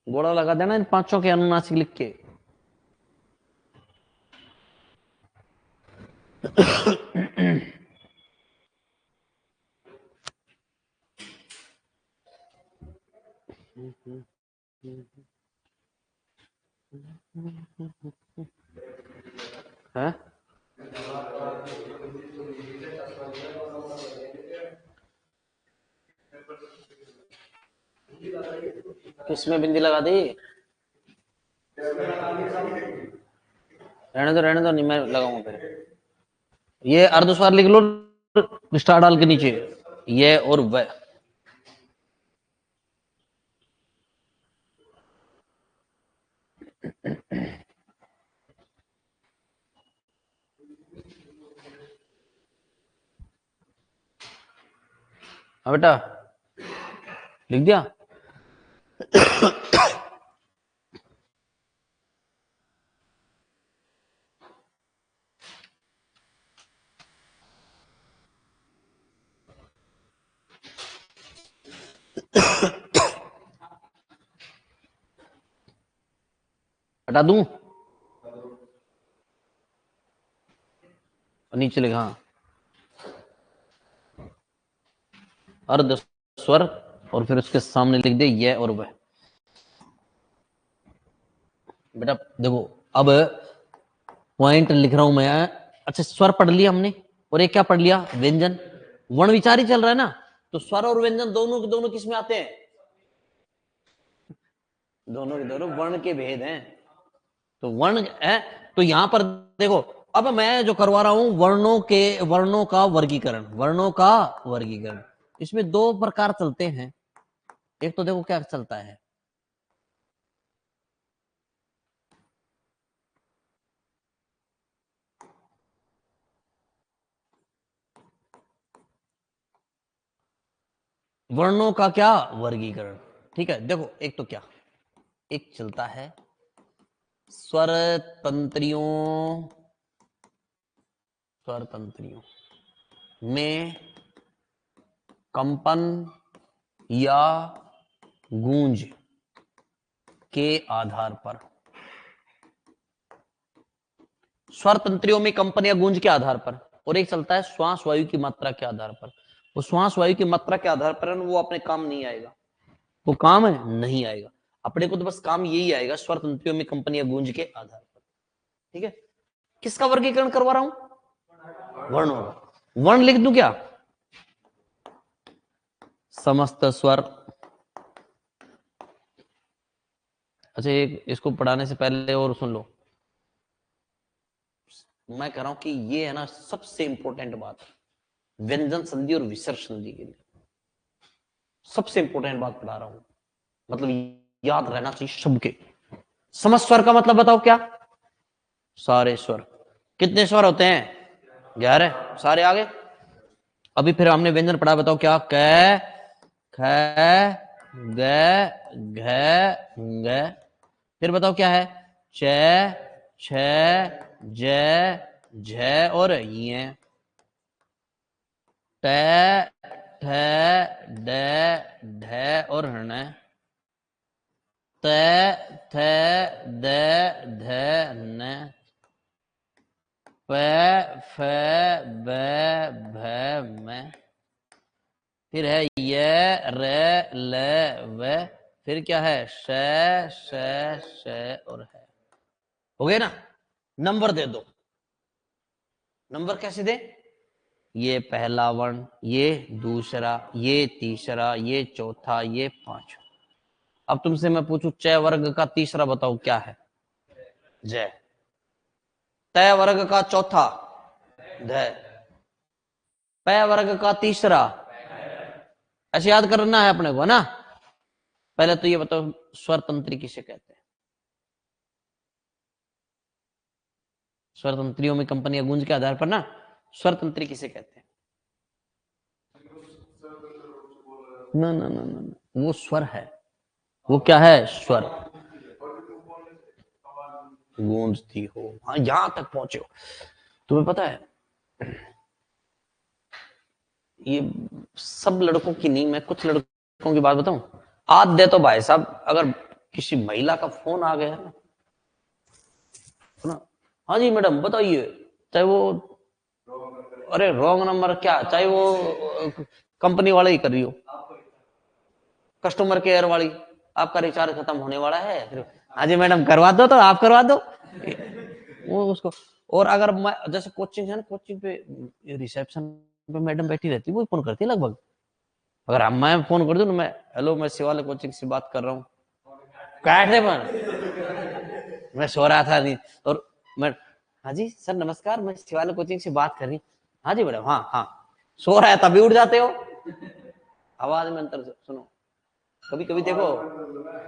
गोड़ा लगा देना इन पांचों के अनुनासिक लिख के। है किसमें बिंदी लगा दी, रहने दो नहीं मैं लगाऊंगा फिर। ये अर्धस्वर लिख लो, स्टार डाल के नीचे, ये और वह। हाँ बेटा लिख दिया। हटा दूं, और नीचे लिखा हाँ, अर्ध स्वर, और फिर उसके सामने लिख दे ये और वह। बेटा देखो, अब पॉइंट लिख रहा हूं मैं। अच्छा स्वर पढ़ लिया हमने, और एक क्या पढ़ लिया, व्यंजन। वर्ण विचार ही चल रहा है ना, तो स्वर और व्यंजन दोनों के दोनों किस में आते हैं, दोनों के दोनों वर्ण के भेद हैं। तो वर्ण है, तो यहां पर देखो, अब मैं जो करवा रहा हूं वर्णों के, वर्णों का वर्गीकरण, वर्णों का वर्गीकरण। इसमें दो प्रकार चलते हैं। एक तो देखो क्या चलता है, वर्णों का क्या वर्गीकरण। ठीक है देखो, एक तो क्या, एक चलता है स्वर तंत्रियों में कंपन या गूंज के आधार पर। स्वर तंत्रियों में कंपन या गूंज के आधार पर। और एक चलता है श्वास वायु की मात्रा के आधार पर। वो श्वास वायु की मात्रा के आधार पर वो अपने काम नहीं आएगा, वो काम है नहीं आएगा अपने को, तो बस काम यही आएगा स्वर तंत्रियों में कंपन या गूंज के आधार पर। ठीक है, किसका वर्गीकरण करवा रहा हूं? वर्णों का। वर्ण लिख दूं क्या? समस्त स्वर। अच्छा, एक इसको पढ़ाने से पहले और सुन लो, मैं कह रहा हूं कि ये है ना सबसे इंपॉर्टेंट बात, व्यंजन संधि और विसर्ग संधि के लिए सबसे इंपॉर्टेंट बात पढ़ा रहा हूं, मतलब याद रहना चाहिए सबके। समस्त स्वर का मतलब बताओ क्या? सारे स्वर। कितने स्वर होते हैं? 11। सारे आगे। अभी फिर हमने व्यंजन पढ़ा, बताओ क्या? क, ख, ग, घ, ग। फिर बताओ क्या है? च, छ, ज, झ और ये। ट, ठ, ड, ढ और ण। त, थ, द, ध, न। प, फ, ब, भ, म। फिर है य, र, ल, व। फिर क्या है? श, श और है। हो गए ना? नंबर दे दो। नंबर कैसे दे? ये पहला वर्ण, ये दूसरा, ये तीसरा, ये चौथा, ये पांचवा। अब तुमसे मैं पूछूं च वर्ग का तीसरा बताओ क्या है? जय। तय वर्ग का चौथा ध। प वर्ग का तीसरा। ऐसे याद करना है अपने को ना। पहले तो ये बताओ स्वर तंत्री किसे कहते हैं? स्वर तंत्रियों में कंपन या गूंज के आधार पर ना स्वर तंत्री किसे कहते हैं? ना ना ना ना, वो स्वर है। वो क्या है? स्वर। गूंजती हो, हाँ यहां तक पहुंचे हो। तुम्हें पता है ये सब लड़कों की नहीं, मैं कुछ लड़कों की बात बताऊं। आज दे तो भाई साहब, अगर किसी महिला का फोन आ गया ना, हाँ जी मैडम बताइए, चाहे वो, अरे रॉन्ग नंबर क्या, चाहे वो कंपनी वाले ही कर रही हो, कस्टमर केयर वाली, आपका रिचार्ज खत्म होने वाला है, फिर हाँ जी मैडम करवा दो, तो आप करवा दो वो उसको। और अगर मैं जैसे कोचिंग है ना, कोचिंग पे रिसेप्शन पे मैडम बैठी रहती है, वो फोन करती है लगभग। अगर मैं फोन कर दूं ना, मैं हेलो मैं शिवालय कोचिंग से बात कर रहा हूँ, काट दे मैं सो रहा था नहीं। और मैं, हाँ जी सर नमस्कार, मैं शिवालय कोचिंग से बात कर रही। हाँ जी मैडम, हाँ हाँ। सो रहा है तभी उठ जाते हो। आवाज में अंतर सुनो कभी कभी। देखो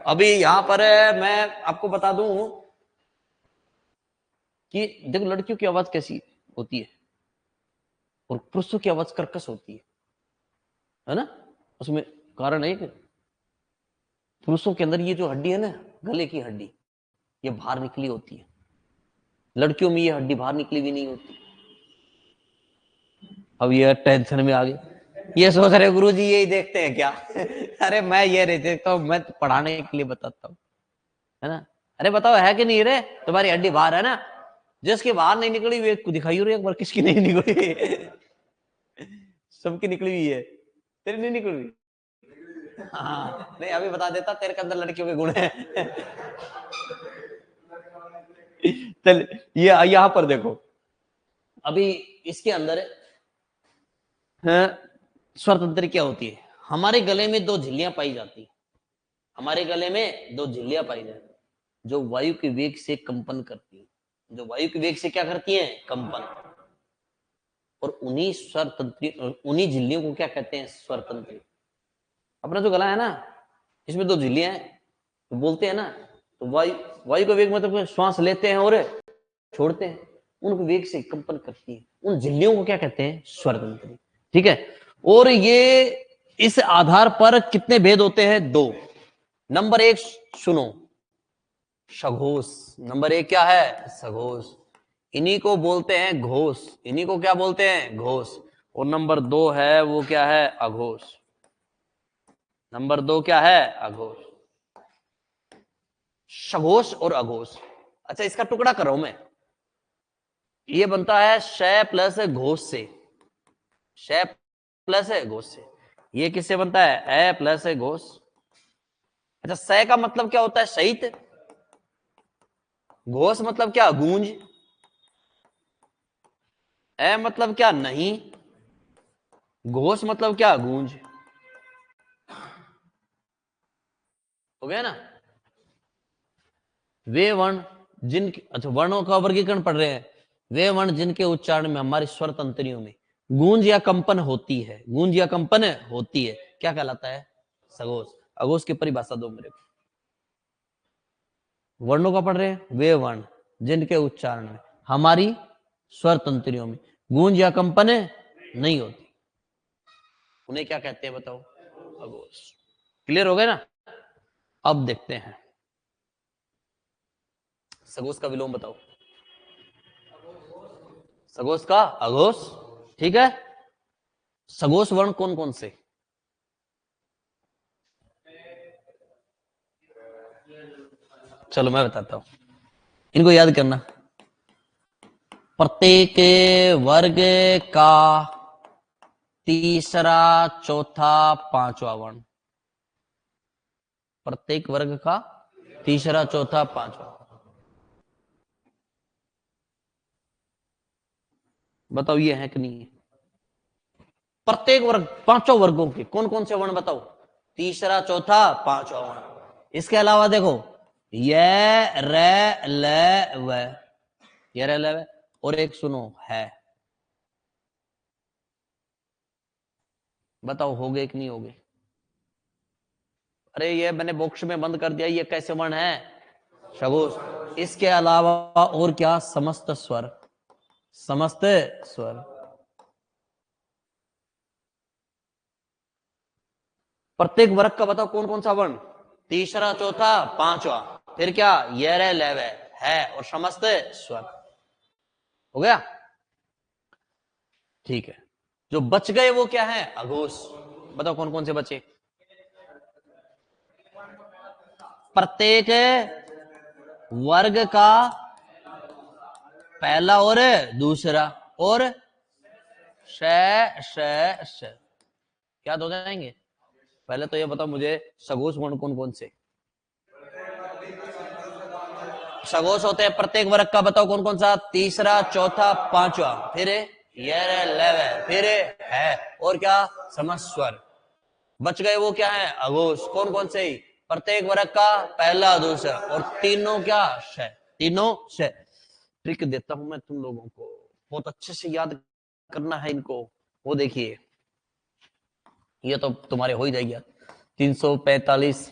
अभी यहाँ पर मैं आपको बता दूं कि देखो लड़कियों की आवाज कैसी होती है और पुरुषों की आवाज कर्कश होती है ना? उसमें कारण है कि पुरुषों के अंदर ये जो हड्डी है ना, गले की हड्डी, ये बाहर निकली होती है। लड़कियों में ये हड्डी बाहर निकली भी नहीं होती। अब ये टेंशन में आ गए, ये सोच रहे गुरु जी यही देखते हैं क्या? अरे मैं ये नहीं देखता हूँ, मैं पढ़ाने के लिए बताता हूँ, है ना? अरे बताओ है कि नहीं रे, तुम्हारी हड्डी बाहर है ना? जिसकी बाहर नहीं निकली हुई दिखाई हो रही है एक बार, किसकी नहीं निकली? सबकी निकली हुई है, तेरी नहीं निकली हुई। हाँ नहीं अभी बता देता, तेरे के अंदर लड़कियों के गुण है। चल ये यहां पर देखो, अभी इसके अंदर स्वर तंत्र क्या होती है? हमारे गले में दो झिल्लियां पाई जाती है, हमारे गले में दो झिल्लियां पाई जाती है जो वायु के वेग से कंपन करती है, जो वायु के वेग से क्या करती है? कंपन। और उन्हीं स्वर तंत्री, उन्हीं झिल्लियों को क्या कहते हैं? स्वर तंत्री। अपना जो गला है ना, इसमें दो झिल्लियां हैं, तो बोलते हैं ना, तो वायु, वायु का वेग मतलब श्वास लेते हैं और छोड़ते हैं, उनको वेग से कंपन करती है, उन झिल्लियों को क्या कहते हैं? स्वर तंत्री। ठीक है। और ये इस आधार पर कितने भेद होते हैं? दो। नंबर एक सुनो, सघोष। नंबर एक क्या है? सघोष। इन्हीं को बोलते हैं घोष। इन्हीं को क्या बोलते हैं? घोष। और नंबर दो है वो क्या है? अघोष। नंबर दो क्या है? अघोष। सघोष और अघोष। अच्छा, इसका टुकड़ा कर रहा हूं मैं। ये बनता है श प्लस घोष से। श प्लस घोष से। ये किससे बनता है? ए प्लस घोष। अच्छा, स का मतलब क्या होता है? सहित। घोष मतलब क्या? गूंज। ए मतलब क्या? नहीं। घोष मतलब क्या? गूंज। हो गया ना? वे वर्ण जिनके, अच्छा वर्णों का वर्गीकरण पढ़ रहे हैं। वे वर्ण जिनके उच्चारण में हमारी स्वर तंत्रियों में गूंज या कंपन होती है। गूंज या कंपन होती है, क्या कहलाता है? सघोष। अघोष की परिभाषा दो मेरे को। वर्णों का पढ़ रहे हैं। वे वर्ण जिनके उच्चारण में हमारी स्वर तंत्रियों में गूंज या कंपन नहीं होती, उन्हें क्या कहते हैं बताओ? अघोष। क्लियर हो गया ना? अब देखते हैं सघोष का विलोम बताओ। सघोष का अघोष। ठीक है। सघोष वर्ण कौन कौन से? चलो मैं बताता हूं, इनको याद करना। प्रत्येक वर्ग का तीसरा, चौथा, पांचवा वर्ण। प्रत्येक वर्ग का तीसरा, चौथा, पांचवा। बताओ ये है कि नहीं है? प्रत्येक वर्ग, पांचों वर्गों के कौन कौन से वर्ण बताओ? तीसरा, चौथा, पांचवा वर्ण। इसके अलावा देखो, ये रे ले व, ये रे ले व, और एक सुनो है। बताओ हो गए कि नहीं हो गए? अरे ये मैंने बॉक्स में बंद कर दिया, ये कैसे वर्ण है? सघोष। इसके अलावा और क्या? समस्त स्वर। समस्त स्वर। प्रत्येक वर्ग का बताओ कौन कौन सा वर्ण? तीसरा, चौथा, पांचवा। फिर क्या? ये रे ले वे है और समस्त स्वर। हो गया? ठीक है। जो बच गए वो क्या है? अघोष। बताओ कौन कौन से बचे? प्रत्येक वर्ग का पहला और दूसरा और श श श याद हो जाएंगे। पहले तो ये बताओ मुझे, सघोष वर्ण कौन कौन से? सघोष होते हैं प्रत्येक वर्ग का, बताओ कौन कौन सा? तीसरा, चौथा, पांचवा। फिर ये रे ले वे, फिर है और क्या? समस्त स्वर। बच गए वो क्या है? अघोष। कौन कौन से? प्रत्येक वर्ग का पहला, दूसरा और तीनों क्या? श। तीनों श। ट्रिक देता हूं मैं तुम लोगों को, बहुत अच्छे से याद करना है इनको। वो देखिए, ये तो तुम्हारे हो ही जाएगी। 345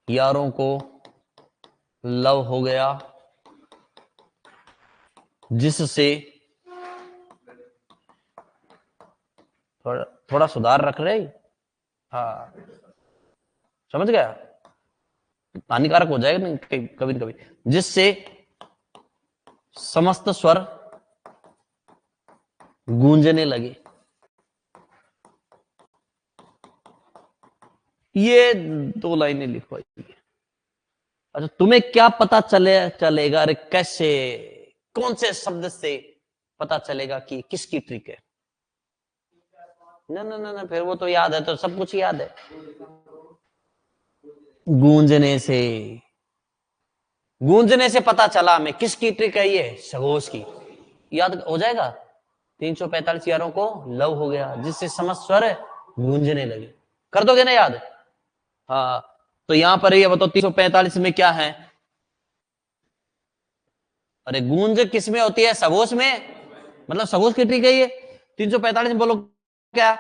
यारों को लव हो गया जिससे, थोड़ा थोड़ा सुधार रख रहे। हाँ, समझ गया? हानिकारक हो जाएगा नहीं कभी कभी। जिससे समस्त स्वर गूंजने लगे। ये दो लाइनें लिखवाई। अच्छा, तुम्हें क्या पता चलेगा? अरे कैसे, कौन से शब्द से पता चलेगा कि किसकी ट्रिक है? ना ना ना ना, फिर वो तो याद है तो सब कुछ याद है। गूंजने से। गूंजने से पता चला हमें किसकी ट्रिक है ये? सघोष की। याद हो जाएगा। 345 यारों को लव हो गया जिससे समस्त स्वर गूंजने लगे। कर दोगे ना याद? हाँ। तो यहां पर ये बताओ 345 में क्या है? अरे गूंज किस में होती है? सघोष में। मतलब सघोष की ट्रिक है ये। 345 में बोलो क्या?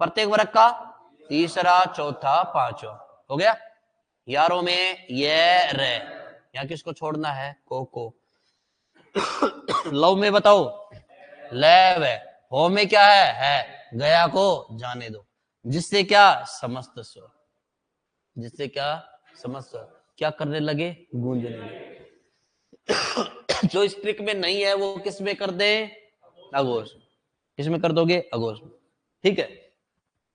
प्रत्येक वर्ग का तीसरा, चौथा, पांचवा। हो गया? यारों में ये रे, यहां किसको छोड़ना है? को। लव में बताओ लैव है। हो में क्या है? गया को जाने दो। जिससे क्या? समस्त स्वर। जिससे क्या? समस्त स्वर। क्या करने लगे, गूंजने लगे। जो इस ट्रिक में नहीं है वो किस में कर दे, अघोष। किस में कर दोगे, अघोष में। ठीक है,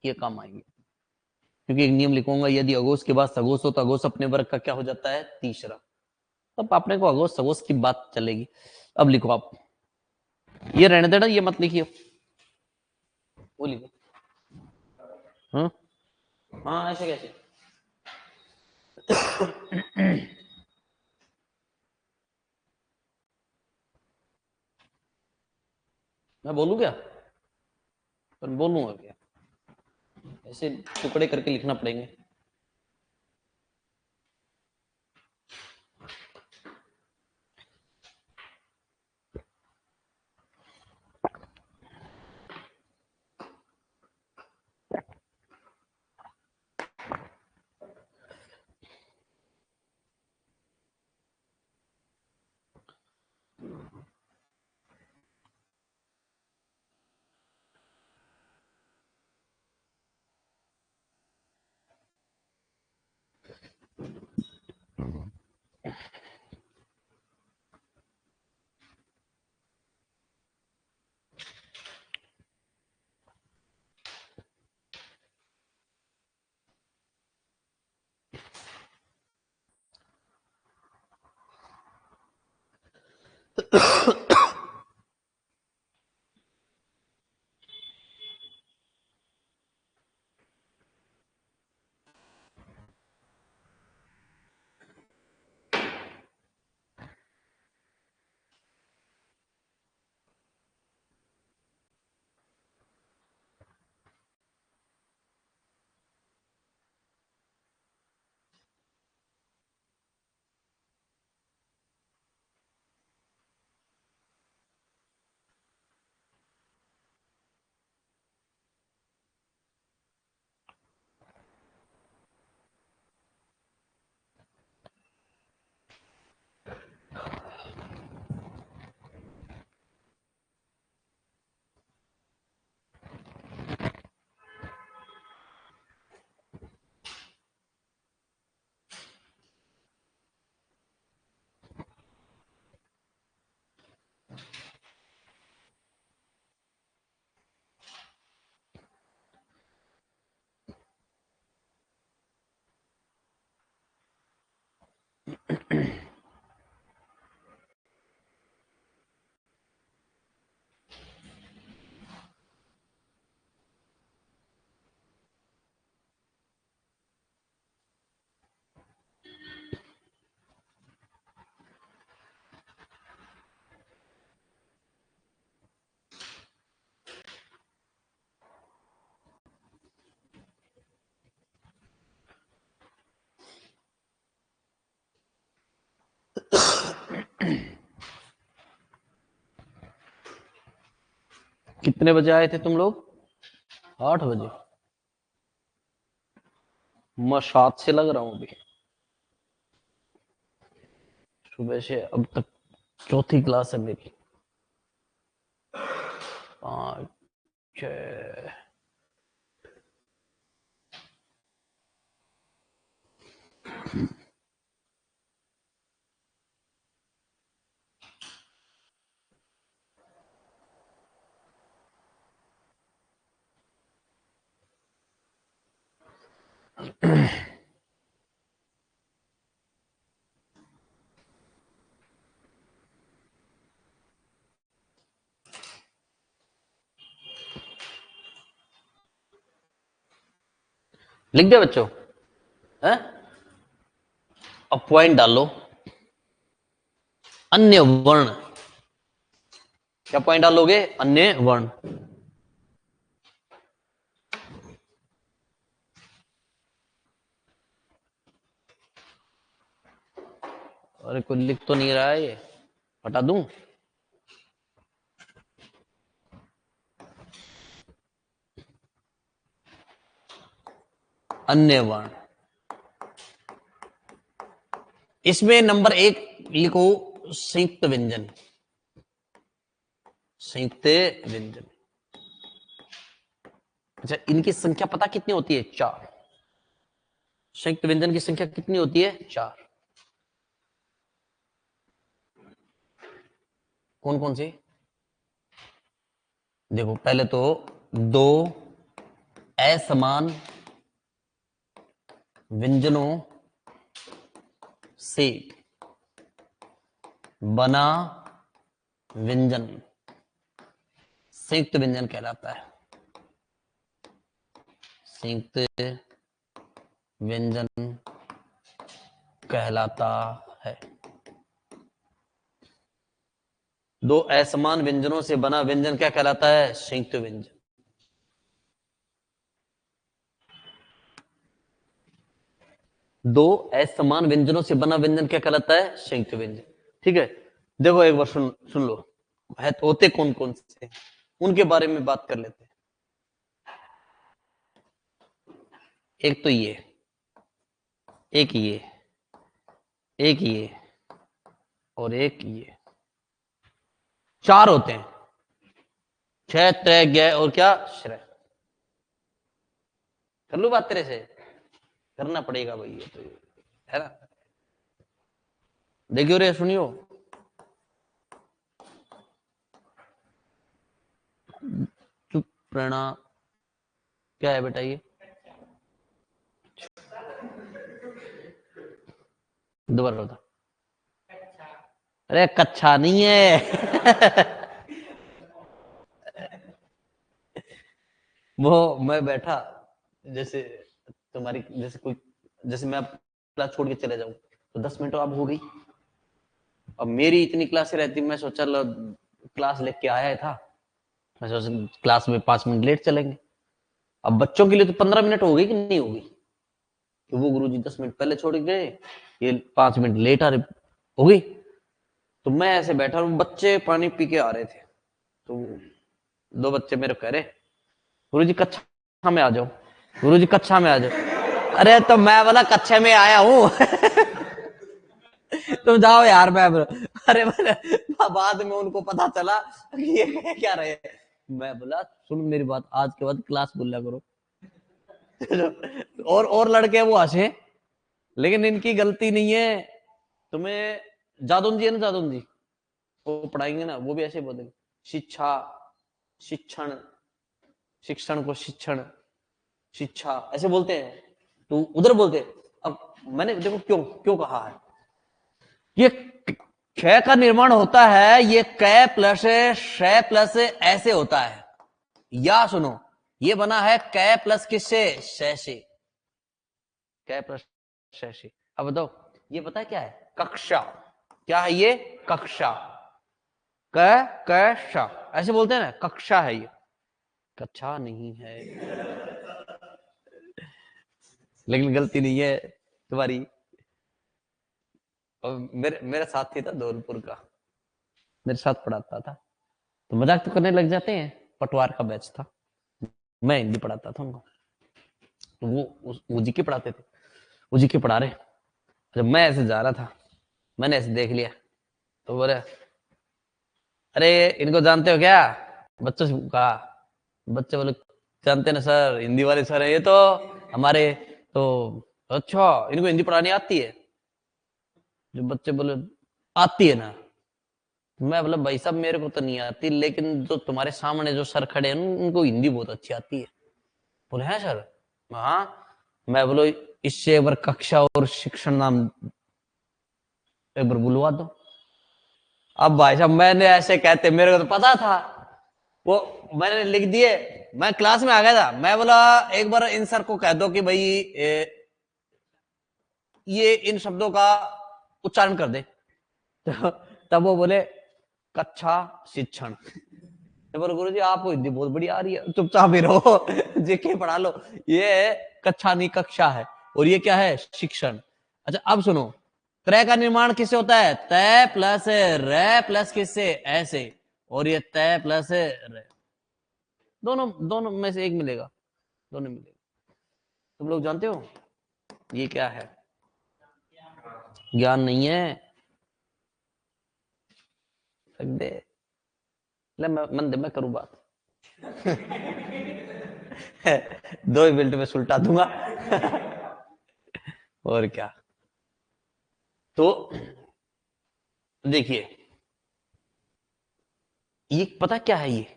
ये काम आएंगे, क्योंकि एक नियम लिखूंगा, यदि अघोष के बाद सघोष हो तो अघोष अपने वर्ग का क्या हो जाता है, तीसरा। तब आपने को अघोष सघोष की बात चलेगी। अब लिखो आप, ये रहने देना, ये मत लिखिए, वो लिखो। हाँ हाँ, ऐसे कैसे। मैं बोलूं क्या, पर बोलूंगा क्या, ऐसे टुकड़े करके लिखना पड़ेंगे। कितने बजे आए थे तुम लोग, 8 बजे। मैं 7 से लग रहा हूँ अभी, सुबह से अब तक। चौथी क्लास है मेरी। 5 6। लिख दिया बच्चों, है। अब पॉइंट डालो, अन्य वर्ण। क्या पॉइंट डालोगे, अन्य वर्ण। अरे कोई लिख तो नहीं रहा है, ये हटा दूं। अन्य वर्ण, इसमें नंबर 1 लिखो, संयुक्त व्यंजन। संयुक्त व्यंजन। अच्छा, इनकी संख्या पता कितनी होती है, 4। संयुक्त व्यंजन की संख्या कितनी होती है, 4। कौन कौन सी? देखो पहले तो दो असमान व्यंजनों से बना व्यंजन संयुक्त व्यंजन कहलाता है। संयुक्त व्यंजन कहलाता है। दो असमान व्यंजनों से बना व्यंजन क्या कहलाता है? संयुक्त व्यंजन। दो असमान व्यंजनों से बना व्यंजन क्या कहलाता है? संयुक्त व्यंजन। ठीक है, देखो एक बार सुन सुन लो, है तो होते कौन कौन से, उनके बारे में बात कर लेते हैं। एक तो ये, एक ये, एक ये और एक ये, चार होते हैं। क्षय त्रय ज्ञ और क्या? श्रय। कर लू बात तेरे से? करना पड़ेगा भाई, ये तो है ना। देखियो रे, सुनियो, चुप रहना। क्या है बेटा ये? दोबारा बता। अरे कच्छा नहीं है। वो मैं बैठा, जैसे तुम्हारी जैसे कोई, जैसे मैं क्लास छोड़ के चले जाऊं तो 10 मिनट अब हो गई। अब मेरी इतनी क्लासें रहती, मैं सोचा क्लास लेके आया था, मैं सोचा क्लास में 5 मिनट लेट चलेंगे। अब बच्चों के लिए तो 15 मिनट हो गई कि नहीं हो गई, कि वो गुरुजी 10 मिनट पहले छोड़ के गए, ये 5 मिनट लेट आ रहे, हो गई। तो मैं ऐसे बैठा हूँ, बच्चे पानी पी के आ रहे थे, तो दो बच्चे मेरे कह रहे, गुरुजी कक्षा में आ जाओ, गुरुजी कक्षा में आ जाओ। अरे तो मैं बोला कक्षा में आया हूँ। तुम जाओ यार, मैं अरे बाद में उनको पता चला कि ये कह क्या रहे। मैं बोला सुन मेरी बात, आज के बाद क्लास बोला करो। और लड़के वो हंसे, लेकिन इनकी गलती नहीं है। तुम्हें जादून जी है ना, जादून जी, वो पढ़ाएंगे ना, वो भी ऐसे बोलेंगे शिक्षा, शिक्षण, शिक्षण को शिक्षण, शिक्षा ऐसे बोलते हैं, तो उधर बोलते हैं। अब मैंने देखो क्यों क्यों कहा है, ये क्षय का निर्माण होता है, ये कै प्लस क्षय प्लस ऐसे होता है। या सुनो, ये बना है कै प्लस किससे? क्षय से। कै प्लस क्षय से। अब बताओ ये पता है क्या है? कक्षा। क्या है ये? कक्षा। क कक्षा ऐसे बोलते हैं ना, कक्षा है ये, कक्षा नहीं है। लेकिन गलती नहीं है तुम्हारी। और मेरा साथी था धौलपुर का, मेरे साथ पढ़ाता था, तो मजाक तो करने लग जाते हैं। पटवार का बैच था, मैं हिंदी पढ़ाता था उनको, तो वो जी के पढ़ाते थे, वो जी के पढ़ा रहे। जब मैं ऐसे जा रहा था, मैंने ऐसे देख लिया, तो बोले अरे इनको जानते हो क्या? बच्चों से कहा, बच्चे बोले जानते ना सर, हिंदी वाले सर है ये तो हमारे। तो अच्छा इनको हिंदी पढ़ानी आती है? जो बच्चे बोले आती है ना। मैं बोला भाई साहब मेरे को तो नहीं आती, लेकिन जो तुम्हारे सामने जो सर खड़े हैं उनको हिंदी बहुत अच्छी आती है। बोले हैं सर? हाँ। मैं बोलो इससे एक बार कक्षा और शिक्षण नाम एक बार बुलवा दो। अब भाई साहब मैंने ऐसे कहते, मेरे को तो पता था, वो मैंने लिख दिए। मैं क्लास में आ गया था, मैं बोला एक बार इन सर को कह दो कि भाई ये इन शब्दों का उच्चारण कर दे। तो तब वो बोले कक्षा शिक्षण। बोले गुरु जी आपको हिंदी बहुत बढ़िया आ रही है, चुपचाप ही रहो। जेके पढ़ा लो। ये कक्षा नहीं कक्षा है, और ये क्या है? शिक्षण। अच्छा अब सुनो, त्रय का निर्माण किससे होता है? तय प्लस रे प्लस किससे? ऐसे। और ये तय प्लस रे, दोनों दोनों में से एक मिलेगा, दोनों मिलेगा। तुम लोग जानते हो ये क्या है? ज्ञान नहीं है। दे ले, मन दे, मैं करूं बात। 2 मिनट में सुलटा दूंगा। और क्या। तो देखिए, ये पता क्या है? ये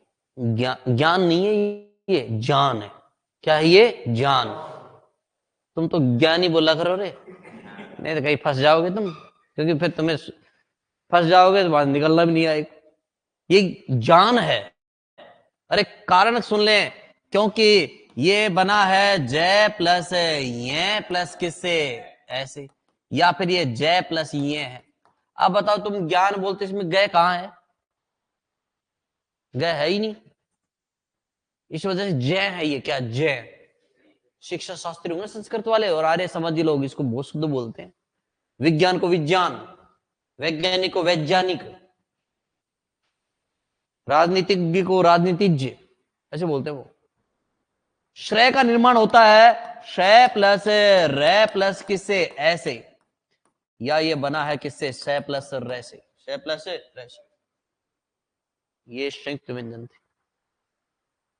ज्ञान नहीं है, ये जान है। क्या है ये? जान। तुम तो ज्ञान ही बोला करो रे, नहीं तो कहीं फंस जाओगे तुम, क्योंकि फिर तुम्हें फंस जाओगे तो बाद निकलना भी नहीं आएगा। ये जान है। अरे कारण सुन ले, क्योंकि ये बना है जय प्लस ये प्लस किससे, ऐसे, या फिर ये जय प्लस ये है। अब बताओ, तुम ज्ञान बोलते इसमें गए कहां है? गए है ही नहीं, इस वजह से जय है। ये क्या जय? शिक्षा शास्त्री होंगे संस्कृत वाले, और आर्य समाजी लोग इसको बहुत शुद्ध बोलते हैं। विज्ञान को विज्ञान, वैज्ञानिक को वैज्ञानिक, राजनीतिज्ञ को राजनीतिज्ञ, ऐसे बोलते हैं वो। श्रेय का निर्माण होता है शय प्लस रे प्लस किससे, ऐसे, या ये बना है किससे, शय प्लस रे से, शय प्लस रे से। ये संयुक्त व्यंजन थे।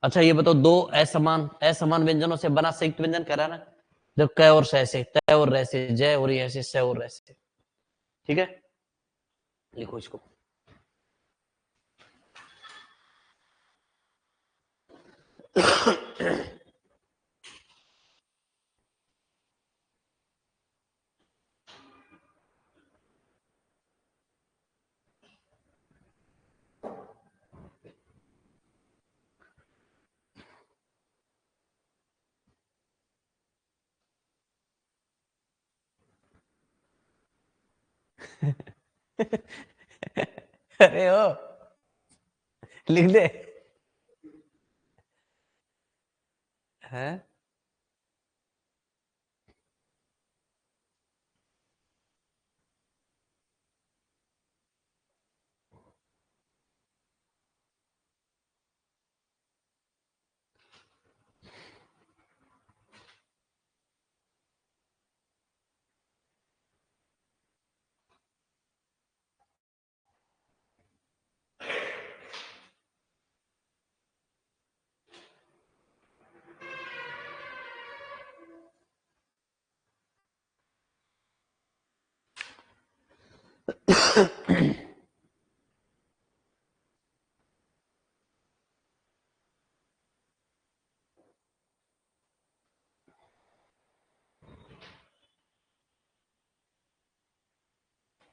अच्छा ये बताओ, दो असमान असमान व्यंजनों से बना संयुक्त व्यंजन कह रहा है ना, जब क और श से, त और रे से, जय और ये से, स और रे से। ठीक है, लिखो इसको। अरे ओ, लिख दे। है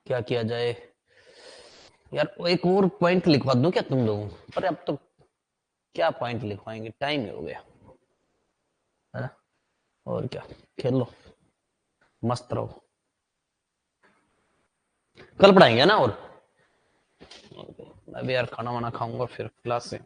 क्या किया जाए यार? एक और पॉइंट लिखवा दूं क्या तुम लोगों को? पर अब तो क्या पॉइंट लिखवाएंगे, टाइम ही हो गया है ना। और क्या, खेल लो, मस्त रहो, कल पढ़ाएंगे ना। और मैं भी यार खाना वाना खाऊंगा फिर क्लास से।